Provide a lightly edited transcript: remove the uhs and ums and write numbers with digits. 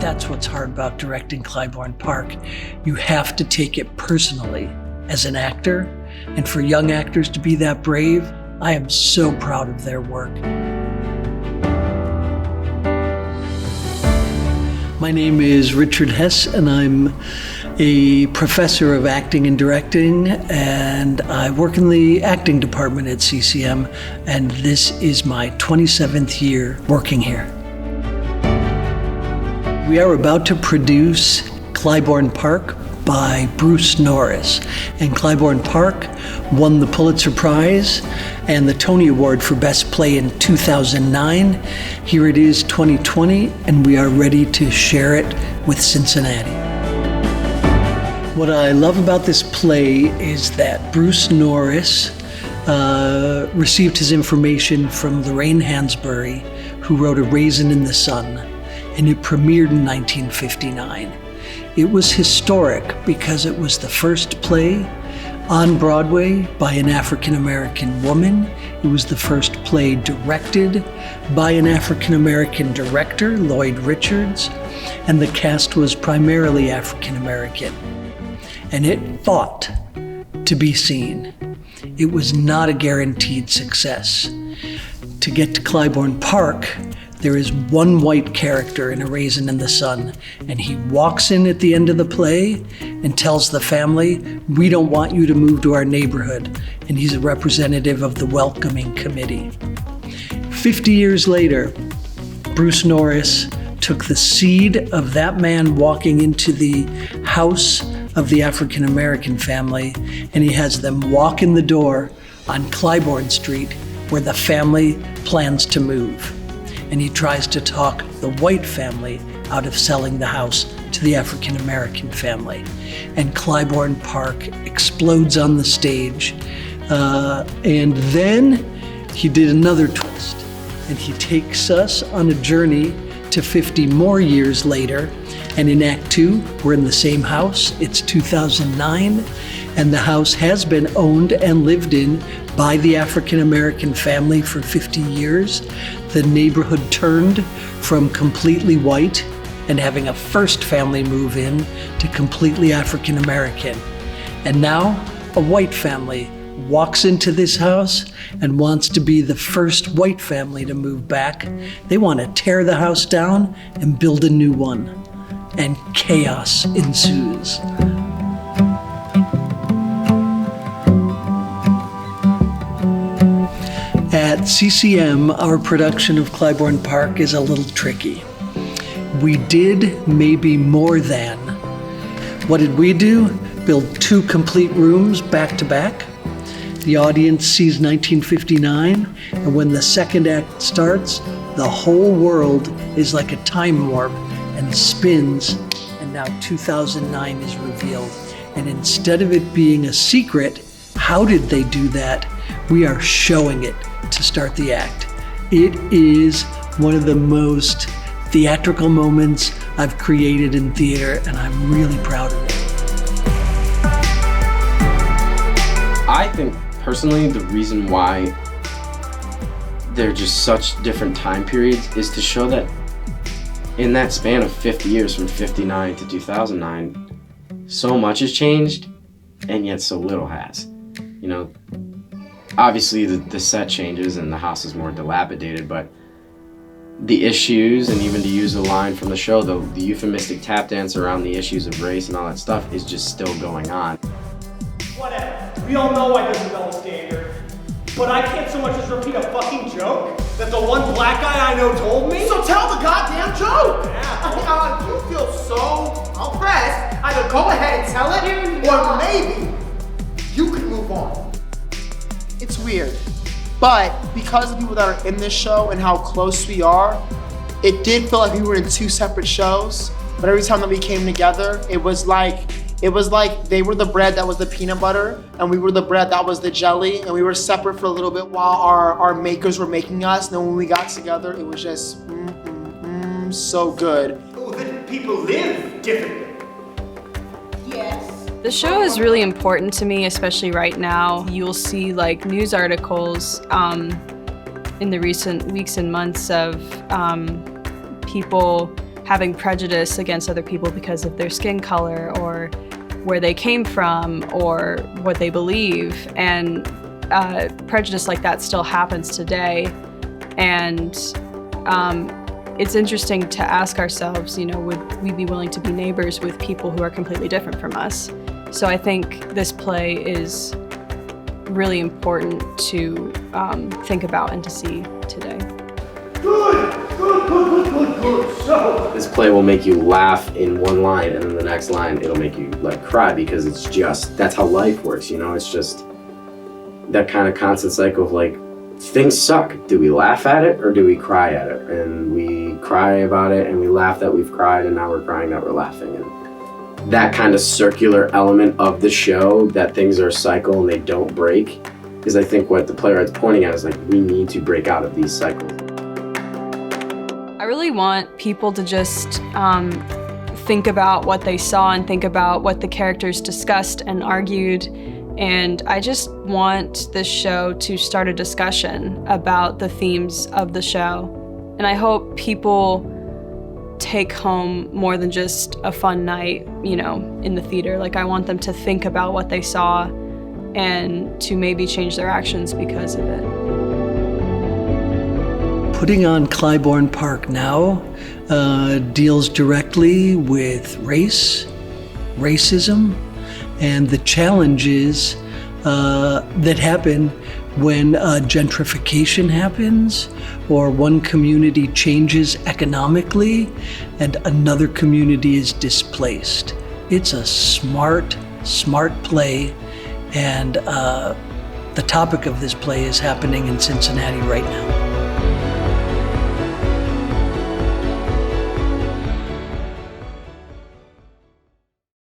That's what's hard about directing CLYBOURNE Park. You have to take it personally as an actor, and for young actors to be that brave, I am so proud of their work. My name is Richard Hess, and I'm a professor of acting and directing, and I work in the acting department at CCM, and this is my 27th year working here. We are about to produce CLYBOURNE Park by Bruce Norris, and CLYBOURNE Park won the Pulitzer Prize and the Tony Award for Best Play in 2009. Here it is, 2020, and we are ready to share it with Cincinnati. What I love about this play is that Bruce Norris received his information from Lorraine Hansberry, who wrote A Raisin in the Sun, and it premiered in 1959. It was historic because it was the first play on Broadway by an African-American woman. It was the first play directed by an African-American director, Lloyd Richards, and the cast was primarily African-American. And it fought to be seen. It was not a guaranteed success. To get to CLYBOURNE Park, there is one white character in A Raisin in the Sun, and he walks in at the end of the play and tells the family, "We don't want you to move to our neighborhood," and he's a representative of the welcoming committee. 50 years later, Bruce Norris took the seed of that man walking into the house of the African-American family, and he has them walk in the door on Clybourne Street, where the family plans to move. And he tries to talk the white family out of selling the house to the African-American family. And CLYBOURNE Park explodes on the stage. And then he did another twist, and he takes us on a journey to 50 more years later. And in Act 2, we're in the same house. It's 2009, and the house has been owned and lived in by the African-American family for 50 years. The neighborhood turned from completely white and having a first family move in to completely African-American. And now a white family walks into this house and wants to be the first white family to move back. They want to tear the house down and build a new one. And chaos ensues. At CCM, our production of CLYBOURNE Park is a little tricky. We did maybe more than. What did we do? Build 2 complete rooms back to back. The audience sees 1959, and when the second act starts, the whole world is like a time warp and spins, and now 2009 is revealed. And instead of it being a secret, how did they do that? We are showing it to start the act. It is one of the most theatrical moments I've created in theater, and I'm really proud of it. I think personally the reason why they're just such different time periods is to show that in that span of 50 years, from 59 to 2009, so much has changed, and yet so little has. You know, obviously the set changes and the house is more dilapidated, but the issues, and even to use a line from the show, the euphemistic tap dance around the issues of race and all that stuff is just still going on. Whatever. We all know I did the double standard. But I can't so much as repeat a fucking joke that the one black guy I know told me. So tell the goddamn joke! Yeah. You feel so oppressed, either go ahead and tell it, or maybe you can move on. It's weird, but because of the people that are in this show and how close we are, it did feel like we were in 2 separate shows, but every time that we came together, it was like they were the bread that was the peanut butter, and we were the bread that was the jelly, and we were separate for a little bit while our makers were making us, and then when we got together, it was just so good. Oh, that people live differently. Yes. The show is really important to me, especially right now. You'll see like news articles in the recent weeks and months of people having prejudice against other people because of their skin color or where they came from or what they believe. And prejudice like that still happens today. And it's interesting to ask ourselves, would we be willing to be neighbors with people who are completely different from us? So I think this play is really important to think about and to see today. Good. So, This play will make you laugh in one line, and then the next line it'll make you cry, because that's how life works, It's just that kind of constant cycle of things suck. Do we laugh at it or do we cry at it? And we cry about it and we laugh that we've cried, and now we're crying that we're laughing. And that kind of circular element of the show, that things are a cycle and they don't break, is I think what the playwright's pointing at is we need to break out of these cycles. I really want people to just think about what they saw and think about what the characters discussed and argued. And I just want this show to start a discussion about the themes of the show. And I hope people take home more than just a fun night, in the theater. I want them to think about what they saw and to maybe change their actions because of it. Putting on CLYBOURNE Park now deals directly with race, racism, and the challenges that happen when gentrification happens, or one community changes economically and another community is displaced. It's a smart play, and the topic of this play is happening in Cincinnati right now.